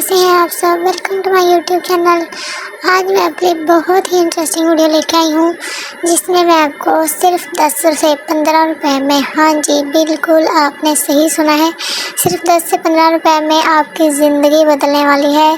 कैसे हैं आप सब। Welcome to my YouTube channel. आज मैं आपके लिए बहुत ही इंटरेस्टिंग वीडियो लेके आई हूँ, जिसमें मैं आपको सिर्फ 10 से 15 रुपए में, हाँ जी बिल्कुल आपने सही सुना है, सिर्फ 10 से 15 रुपए में आपकी ज़िंदगी बदलने वाली है,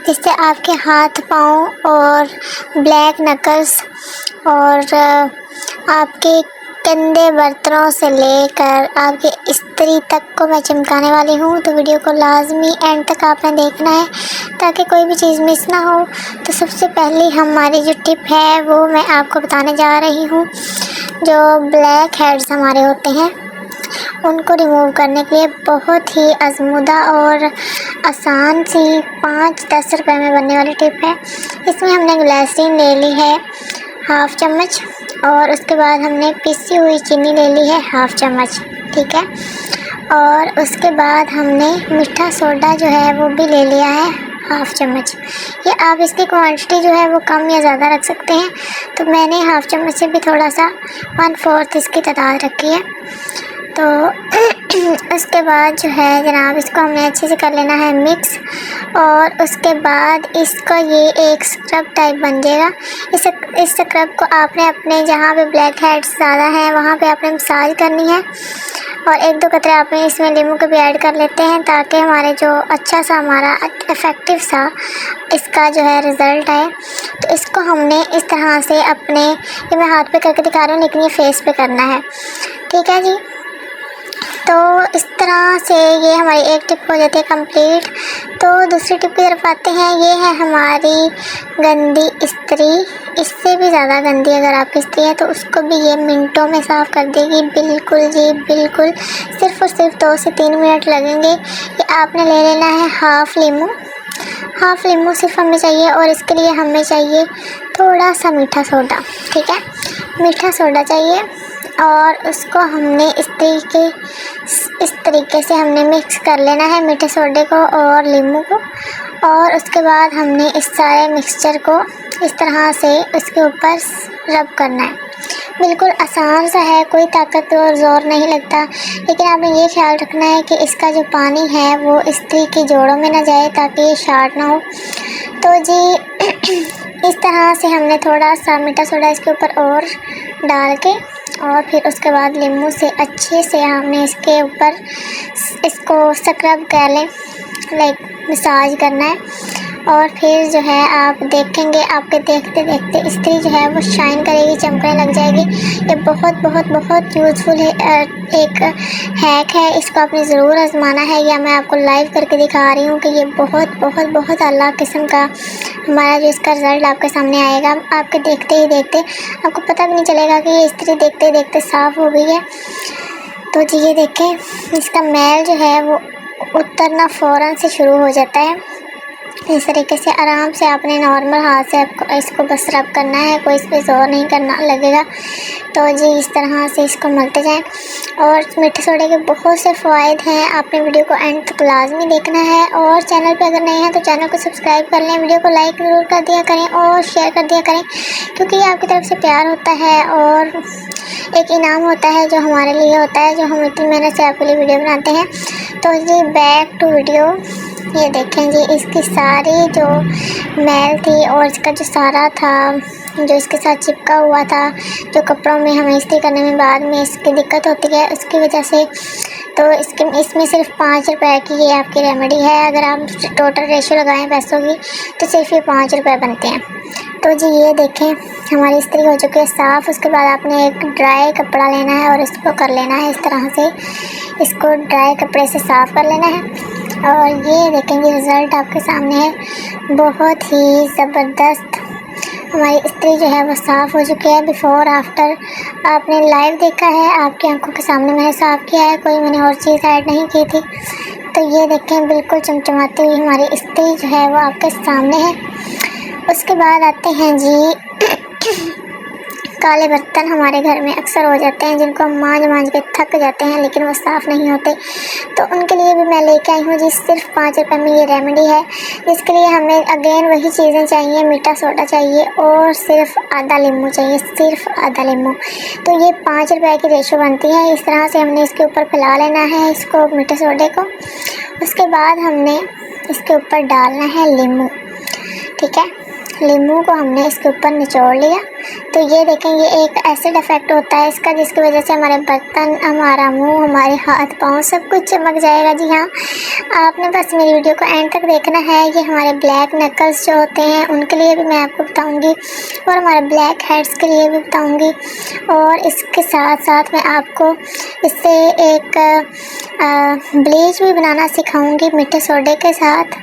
जिससे आपके हाथ पाँव और ब्लैक नकल्स और आपके गंदे बर्तनों से लेकर आपके स्त्री तक को मैं चमकाने वाली हूँ। तो वीडियो को लाजमी एंड तक आपने देखना है ताकि कोई भी चीज़ मिस ना हो। तो सबसे पहले हमारी जो टिप है वो मैं आपको बताने जा रही हूँ। जो ब्लैक हेड्स हमारे होते हैं उनको रिमूव करने के लिए बहुत ही आजमूदा और आसान सी 5-10 रुपए में बनने वाली टिप है। इसमें हमने ग्लिसरीन ले ली है हाफ़ चम्मच, और उसके बाद हमने पिसी हुई चीनी ले ली है हाफ़ चम्मच, ठीक है। और उसके बाद हमने मीठा सोडा जो है वो भी ले लिया है हाफ़ चम्मच। ये आप इसकी क्वांटिटी जो है वो कम या ज़्यादा रख सकते हैं। तो मैंने हाफ़ चम्मच से भी थोड़ा सा 1/4 इसकी तादाद रखी है। तो उसके बाद जो है जनाब, इसको हमने अच्छे से कर लेना है मिक्स, और उसके बाद इसका ये एक स्क्रब टाइप बन जाएगा। इस स्क्रब को आपने अपने जहाँ पे ब्लैक हेड्स ज़्यादा हैं वहाँ पे आपने मसाज करनी है, और 1-2 कतरे आपने इसमें नींबू के भी ऐड कर लेते हैं ताकि हमारे जो अच्छा सा हमारा इफ़ेक्टिव सा इसका जो है रिज़ल्ट आए। तो इसको हमने इस तरह से अपने, ये मैं हाथ पे करके दिखा रही हूँ लेकिन ये फेस पे करना है, ठीक है जी। तो इस तरह से ये हमारी एक टिप हो जाती है कंप्लीट। तो दूसरी टिप की तरफ आते हैं। ये है हमारी गंदी इस्त्री। इससे भी ज़्यादा गंदी अगर आपकी इस्त्री है तो उसको भी ये मिनटों में साफ़ कर देगी। बिल्कुल जी बिल्कुल, सिर्फ़ और सिर्फ 2 से 3 मिनट लगेंगे। ये आपने ले लेना है हाफ़ लीमू सिर्फ हमें चाहिए, और इसके लिए हमें चाहिए थोड़ा सा मीठा सोडा, ठीक है। मीठा सोडा चाहिए, और उसको हमने इस तरीके से हमने मिक्स कर लेना है, मीठे सोडे को और नींबू को। और उसके बाद हमने इस सारे मिक्सचर को इस तरह से उसके ऊपर रब करना है। बिल्कुल आसान सा है, कोई ताकत और ज़ोर नहीं लगता, लेकिन आपने ये ख्याल रखना है कि इसका जो पानी है वो इस्त्री की जोड़ों में ना जाए ताकि ये शार्ट ना हो। तो जी इस तरह से हमने थोड़ा सा मीठा सोडा इसके ऊपर और डाल के, और फिर उसके बाद नींबू से अच्छे से हमने इसके ऊपर इसको स्क्रब कर लें, लाइक मसाज करना है। और फिर जो है आप देखेंगे, आपके देखते देखते इस्त्री जो है वो शाइन करेगी, चमकने लग जाएगी। ये बहुत बहुत बहुत यूज़फुल है, एक हैक है, इसको आपने ज़रूर आजमाना है। या मैं आपको लाइव करके दिखा रही हूँ कि ये बहुत बहुत बहुत आला किस्म का हमारा जो इसका रिज़ल्ट आपके सामने आएगा। आपके देखते ही देखते आपको पता भी नहीं चलेगा कि ये इस्त्री देखते ही देखते साफ़ हो गई है। तो जी ये देखें, इसका मैल जो है वो उतरना फ़ौरन से शुरू हो जाता है। इस तरीके से आराम से आपने नॉर्मल हाथ से आपको इसको बस रब करना है, कोई इस पर ज़ोर नहीं करना लगेगा। तो जी इस तरह से इसको मलते जाएं। और मीठे सोडे के बहुत से फ़वाइद हैं, आपने वीडियो को एंड तक लाजमी देखना है। और चैनल पे अगर नए हैं तो चैनल को सब्सक्राइब कर लें, वीडियो को लाइक ज़रूर कर दिया करें और शेयर कर दिया करें, क्योंकि ये आपकी तरफ से प्यार होता है और एक इनाम होता है जो हमारे लिए होता है, जो हम इतनी मेहनत से आपके लिए वीडियो बनाते हैं। तो जी बैक टू वीडियो। ये देखें जी, इसकी सारी जो मैल थी और इसका जो सारा था जो इसके साथ चिपका हुआ था, जो कपड़ों में हमें इस्त्री करने में बाद में इसकी दिक्कत होती है, उसकी वजह से तो इसमें सिर्फ 5 रुपए की ये आपकी रेमेडी है। अगर आप टोटल रेशियो लगाएं पैसों की तो सिर्फ ये 5 रुपए बनते हैं। तो जी ये देखें, हमारी इस्त्री हो चुकी है साफ़। उसके बाद आपने एक ड्राई कपड़ा लेना है और इसको कर लेना है इस तरह से, इसको ड्राई कपड़े से साफ़ कर लेना है। और ये देखेंगे रिज़ल्ट आपके सामने है, बहुत ही ज़बरदस्त हमारी इस्त्री जो है वो साफ़ हो चुकी है। बिफ़ोर आफ्टर आपने लाइव देखा है, आपकी आंखों के सामने मैंने साफ़ किया है, कोई मैंने और चीज़ ऐड नहीं की थी। तो ये देखें बिल्कुल चमचमाती हुई हमारी इस्त्री जो है वो आपके सामने है। उसके बाद आते हैं जी काले बर्तन हमारे घर में अक्सर हो जाते हैं, जिनको हम मांज के थक जाते हैं लेकिन वो साफ़ नहीं होते। तो उनके लिए भी मैं लेके आई हूँ जी सिर्फ 5 रुपये में ये रेमेडी है, जिसके लिए हमें अगेन वही चीज़ें चाहिए, मीठा सोडा चाहिए और सिर्फ आधा नींबू चाहिए, सिर्फ आधा नींबू। तो ये 5 रुपये की रेशो बनती है। इस तरह से हमने इसके ऊपर फैला लेना है इसको, मीठे सोडे को। उसके बाद हमने इसके ऊपर डालना है नींबू। ठीक है, नींबू को हमने इसके ऊपर निचोड़ लिया। तो ये देखें, ये एक एसिड इफेक्ट होता है इसका, जिसकी वजह से हमारे बर्तन, हमारा मुंह, हमारे हाथ पाँव सब कुछ चमक जाएगा। जी हाँ, आपने बस मेरी वीडियो को एंड तक देखना है। ये हमारे ब्लैक नकल्स जो होते हैं उनके लिए भी मैं आपको बताऊंगी, और हमारे ब्लैक हेड्स के लिए भी बताऊंगी, और इसके साथ साथ मैं आपको इससे एक ब्लीच भी बनाना सिखाऊंगी मीठे सोडे के साथ।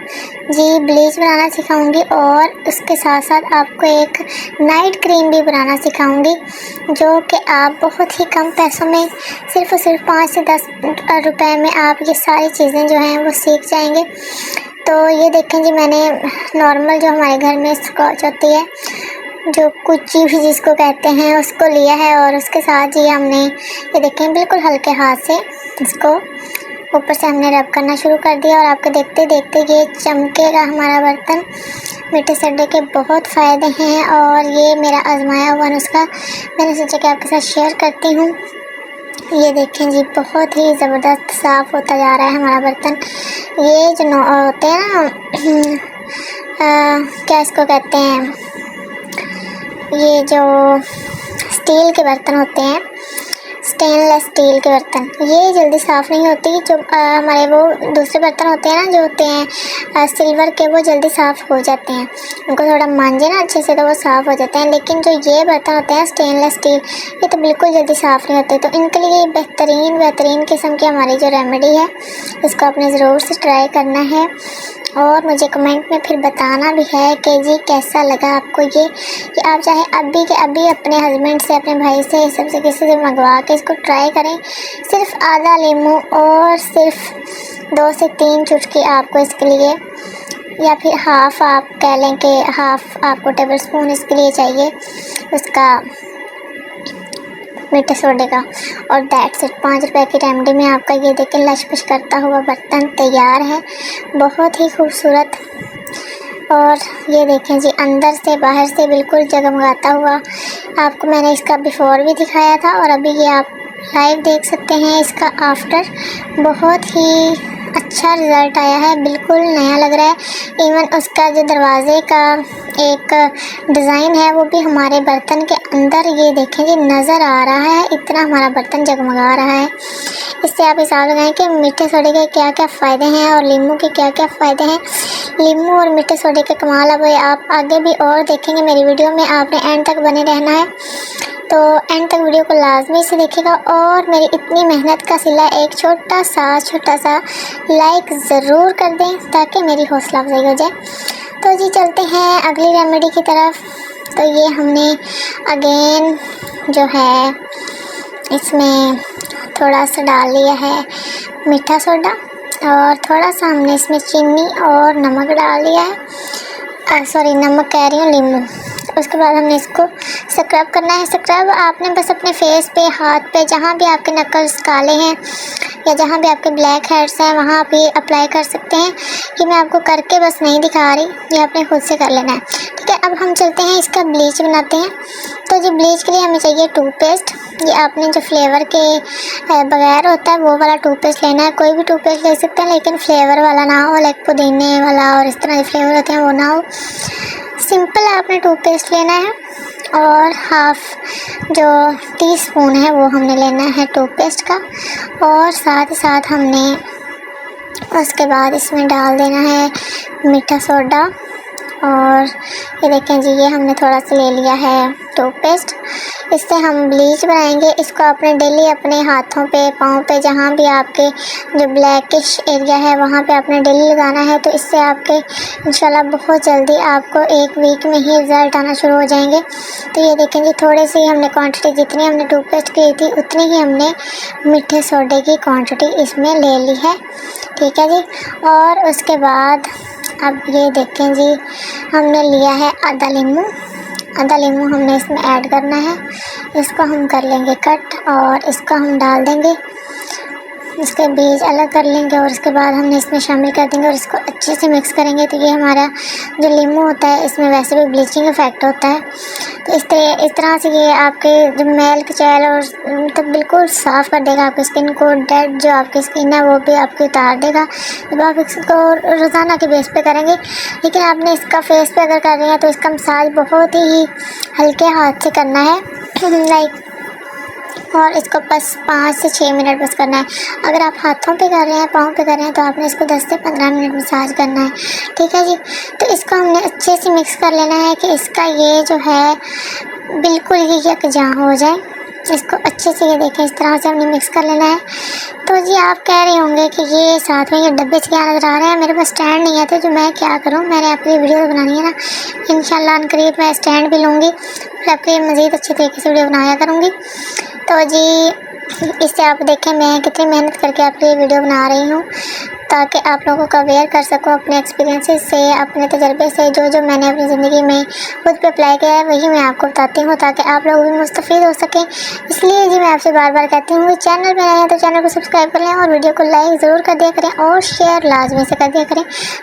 जी, ब्लीच बनाना सिखाऊंगी, और उसके साथ साथ आपको एक नाइट क्रीम भी बनाना सिखाऊंगी, जो कि आप बहुत ही कम पैसों में सिर्फ 5 से 10 रुपए में आप ये सारी चीज़ें जो हैं वो सीख जाएंगे। तो ये देखें जी, मैंने नॉर्मल जो हमारे घर में स्कॉच होती है, जो कुची भी जिसको कहते हैं, उसको लिया है, और उसके साथ जी हमने ये देखें बिल्कुल हल्के हाथ से इसको ऊपर से हमने रब करना शुरू कर दिया, और आपको देखते देखते ये चमकेगा हमारा बर्तन। मीठे सोडे के बहुत फ़ायदे हैं, और ये मेरा आजमाया हुआ नुस्खा मैंने सोचा कि आपके साथ शेयर करती हूँ। ये देखें जी, बहुत ही ज़बरदस्त साफ़ होता जा रहा है हमारा बर्तन। ये जो होते हैं ना क्या इसको कहते हैं, ये जो स्टील के बर्तन होते हैं, स्टेनलेस स्टील के बर्तन, ये जल्दी साफ़ नहीं होती। जो हमारे वो दूसरे बर्तन होते हैं ना, जो होते हैं सिल्वर के, वो जल्दी साफ़ हो जाते हैं। उनको थोड़ा मांजे ना अच्छे से तो वो साफ़ हो जाते हैं, लेकिन जो ये बर्तन होते हैं स्टेनलेस स्टील, ये तो बिल्कुल जल्दी साफ़ नहीं होते। तो इनके लिए बेहतरीन किस्म की हमारी जो रेमेडी है, इसको आपने ज़रूर से ट्राई करना है, और मुझे कमेंट में फिर बताना भी है कि जी कैसा लगा आपको ये। आप चाहे अभी के अभी अपने हस्बैंड से, अपने भाई से, सबसे किसी से मंगवा के इसको ट्राई करें। सिर्फ आधा नींबू और सिर्फ 2 से 3 चुटकी आपको इसके लिए, या फिर हाफ़ आप कह लें कि हाफ़ आपको टेबल स्पून इसके लिए चाहिए उसका मीठे सोडे का, और दैट्स इट। 5 रुपए की रेमडी में आपका ये देखें लशपश करता हुआ बर्तन तैयार है, बहुत ही खूबसूरत। और ये देखें जी, अंदर से बाहर से बिल्कुल जगमगाता हुआ। आपको मैंने इसका बिफ़ोर भी दिखाया था, और अभी ये आप लाइव देख सकते हैं इसका आफ्टर। बहुत ही अच्छा रिज़ल्ट आया है, बिल्कुल नया लग रहा है। इवन उसका जो दरवाज़े का एक डिज़ाइन है वो भी हमारे बर्तन के अंदर ये देखें जी नज़र आ रहा है, इतना हमारा बर्तन जगमगा रहा है। इससे आप हिसाब लगाएं कि मीठे सोडे के क्या क्या फ़ायदे हैं और नींबू के क्या क्या फ़ायदे हैं। नींबू और मीठे सोडे के कमाल अब आप आगे भी और देखेंगे मेरी वीडियो में, आपने एंड तक बने रहना है। तो एंड तक वीडियो को लाजमी से देखिएगा, और मेरी इतनी मेहनत का सिला एक छोटा सा लाइक ज़रूर कर दें, ताकि मेरी हौसला अफजाई हो जाए। तो जी चलते हैं अगली रेमेडी की तरफ। तो ये हमने अगेन जो है इसमें थोड़ा सा डाल लिया है मीठा सोडा, और थोड़ा सा हमने इसमें चीनी और नमक डाल लिया है, सॉरी नमक कह रही हूँ, नींबू। उसके बाद हमने इसको स्क्रब करना है। स्क्रब आपने बस अपने फेस पे, हाथ पे, जहाँ भी आपके नकल्स काले हैं या जहाँ भी आपके ब्लैक हेड्स हैं वहाँ पे अप्लाई कर सकते हैं। ये मैं आपको करके बस नहीं दिखा रही, ये आपने खुद से कर लेना है। ठीक है, अब हम चलते हैं इसका ब्लीच बनाते हैं। तो जी ब्लीच के लिए हमें चाहिए टूथपेस्ट। ये आपने जो फ्लेवर के बगैर होता है वो वाला टूथपेस्ट लेना है। कोई भी टूथपेस्ट ले सकते हैं, लेकिन फ्लेवर वाला ना हो, लाइक पुदीने वाला और इस तरह के फ्लेवर होते हैं वो ना हो। सिंपल आपने टूथपेस्ट लेना है, और हाफ़ जो टीस्पून है वो हमने लेना है टूथपेस्ट का, और साथ ही साथ हमने उसके बाद इसमें डाल देना है मीठा सोडा। और ये देखें जी, ये हमने थोड़ा सा ले लिया है टूथपेस्ट। इससे हम ब्लीच बनाएंगे। इसको अपने डेली अपने हाथों पे, पाँव पे, जहाँ भी आपके जो ब्लैकिश एरिया है वहाँ पे आपने डेली लगाना है। तो इससे आपके इंशाल्लाह बहुत जल्दी आपको 1 वीक में ही रिज़ल्ट आना शुरू हो जाएंगे। तो ये देखें जी, थोड़े से हमने क्वांटिटी, जितनी हमने टूथपेस्ट की थी उतनी ही हमने मीठे सोडे की क्वांटिटी इसमें ले ली है। ठीक है जी, और उसके बाद अब ये देखें जी, हमने लिया है आधा नींबू हमने इसमें ऐड करना है। इसको हम कर लेंगे कट, और इसको हम डाल देंगे, इसके बीज अलग कर लेंगे, और उसके बाद हमने इसमें शामिल कर देंगे और इसको अच्छे से मिक्स करेंगे। तो ये हमारा जो नींबू होता है इसमें वैसे भी ब्लीचिंग इफ़ेक्ट होता है, तो इस तरह से ये आपके जो मैल कचैल और तो बिल्कुल साफ़ कर देगा आपकी स्किन को। डेड जो आपकी स्किन है वो भी आपकी उतार देगा जब आप इसको रोज़ाना के बेस पे करेंगे। लेकिन आपने इसका फेस पे अगर कर रहे हैं तो इसका मसाज बहुत ही हल्के हाथ से करना है लाइक, और इसको बस 5 से 6 मिनट बस करना है। अगर आप हाथों पे कर रहे हैं, पाँव पे कर रहे हैं तो आपने इसको 10 से 15 मिनट मसाज करना है, ठीक है जी। तो इसको हमने अच्छे से मिक्स कर लेना है कि इसका ये जो है बिल्कुल ही यकजां हो जाए। इसको अच्छे से ये देखें, इस तरह से हमने मिक्स कर लेना है। तो जी आप कह रहे होंगे कि ये साथ में ये डब्बे से क्या नज़र आ रहे हैं, मेरे पास स्टैंड नहीं है तो जो मैं क्या करूं, मैंने आपकी वीडियो तो बनानी है ना, इंशाल्लाह अनकरीब मैं स्टैंड भी लूँगी और आपके मज़ीद अच्छे तरीके से वीडियो बनाया करूँगी। तो जी इससे आप देखें मैं कितनी मेहनत करके आपके लिए वीडियो बना रही हूँ ताकि आप लोगों को अवेयर कर सकूँ अपने एक्सपीरियंसेस से, अपने तजर्बे से। जो मैंने अपनी ज़िंदगी में खुद पे अप्लाई किया है वही मैं आपको बताती हूँ ताकि आप लोग भी मुस्तफ़ीद हो सकें। इसलिए जी मैं आपसे बार बार कहती हूँ कि चैनल पर आए हैं तो चैनल को सब्सक्राइब कर लें और वीडियो को लाइक ज़रूर कर दिया करें और शेयर लाजमी से कर दिया करें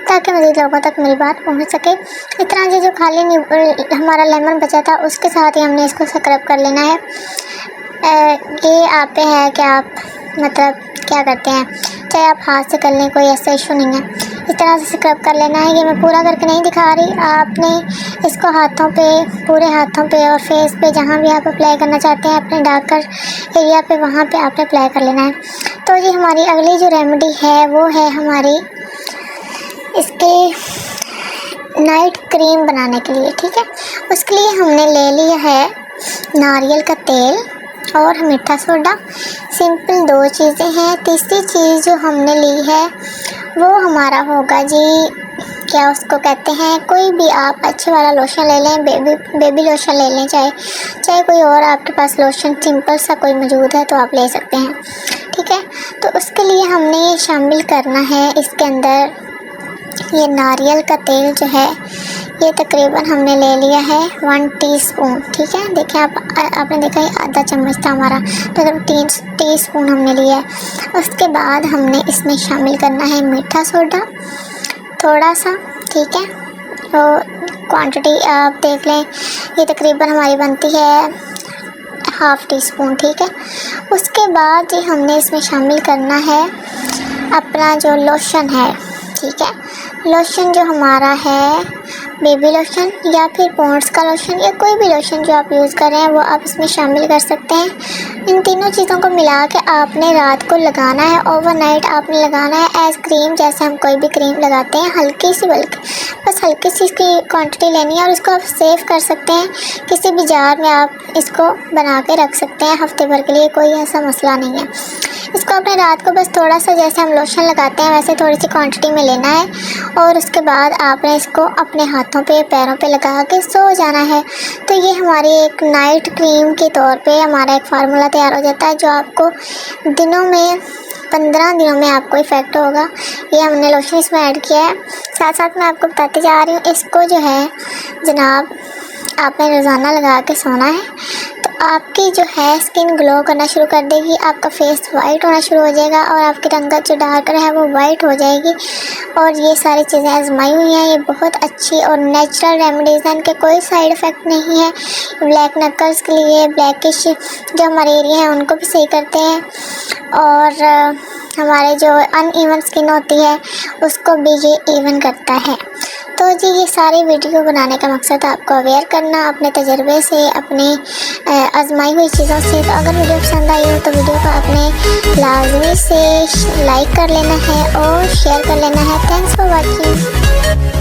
ताकि मज़ीद लोगों तक मेरी बात पहुँच सके। इस तरह से जो खाली हमारा लेमन बचा था उसके साथ ही हमने इसको स्क्रब कर लेना है। ये आप पे है कि आप मतलब क्या करते हैं, चाहे आप हाथ से कर लें, कोई ऐसा इशू नहीं है। इस तरह से स्क्रब कर लेना है। ये मैं पूरा करके नहीं दिखा रही, आपने इसको हाथों पे, पूरे हाथों पे और फेस पे जहाँ भी आप अप्लाई करना चाहते हैं अपने डार्कर एरिया पे वहाँ पे आपने अप्लाई कर लेना है। तो ये हमारी अगली जो रेमेडी है वो है हमारी इसके नाइट क्रीम बनाने के लिए, ठीक है। उसके लिए हमने ले लिया है नारियल का तेल और मीठा सोडा, सिंपल 2 चीज़ें हैं। तीसरी चीज़ जो हमने ली है वो हमारा होगा जी, क्या उसको कहते हैं, कोई भी आप अच्छे वाला लोशन ले लें, बेबी लोशन ले लें, चाहे कोई और आपके पास लोशन सिंपल सा कोई मौजूद है तो आप ले सकते हैं, ठीक है। तो उसके लिए हमने शामिल करना है इसके अंदर ये नारियल का तेल जो है, ये तकरीबन हमने ले लिया है 1 टीस्पून, ठीक है। देखें आपने देखा ये आधा चम्मच था हमारा, तो 3 टीस्पून हमने लिया है। उसके बाद हमने इसमें शामिल करना है मीठा सोडा थोड़ा सा, ठीक है। तो क्वांटिटी आप देख लें, ये तकरीबन हमारी बनती है 1/2 टीस्पून, ठीक है। उसके बाद ही हमने इसमें शामिल करना है अपना जो लोशन है, ठीक है। लोशन जो हमारा है बेबी लोशन या फिर पॉन्ड्स का लोशन या कोई भी लोशन जो आप यूज़ कर रहे हैं वो आप इसमें शामिल कर सकते हैं। इन तीनों चीज़ों को मिला के आपने रात को लगाना है, ओवरनाइट आपने लगाना है एज क्रीम, जैसे हम कोई भी क्रीम लगाते हैं, हल्की सी, बल्कि बस हल्की सी इसकी क्वांटिटी लेनी है और इसको आप सेव कर सकते हैं किसी भी जार में, आप इसको बना के रख सकते हैं हफ्ते भर के लिए, कोई ऐसा मसला नहीं है। इसको अपने रात को बस थोड़ा सा जैसे हम लोशन लगाते हैं वैसे थोड़ी सी क्वांटिटी में लेना है और उसके बाद आपने इसको अपने हाथों पे, पैरों पे लगा के सो जाना है। तो ये हमारी एक नाइट क्रीम के तौर पे हमारा एक फार्मूला तैयार हो जाता है जो आपको दिनों में 15 दिनों में आपको इफ़ेक्ट होगा। ये हमने लोशन इसमें ऐड किया है। साथ साथ मैं आपको बताती जा रही हूँ, इसको जो है जनाब आपने रोज़ाना लगा के सोना है तो आपकी जो है स्किन ग्लो करना शुरू कर देगी, आपका फेस वाइट होना शुरू हो जाएगा और आपकी रंगत जो डार्कर है वो वाइट हो जाएगी। और ये सारी चीज़ें आजमाई हुई हैं, ये बहुत अच्छी और नेचुरल रेमेडीज़ हैं, इनके कोई साइड इफ़ेक्ट नहीं है। ब्लैक नकल्स के लिए, ब्लैकिश जो हमारे एरिया हैं उनको भी सही करते हैं और हमारे जो अनइवन स्किन होती है उसको भी ये इवन करता है। तो जी ये सारी वीडियो बनाने का मकसद आपको अवेयर करना अपने तजर्बे से, अपने आजमाई हुई चीज़ों से। तो अगर वीडियो पसंद आई हो तो वीडियो को आपने लाजमी से लाइक कर लेना है और शेयर कर लेना है। Thanks for watching.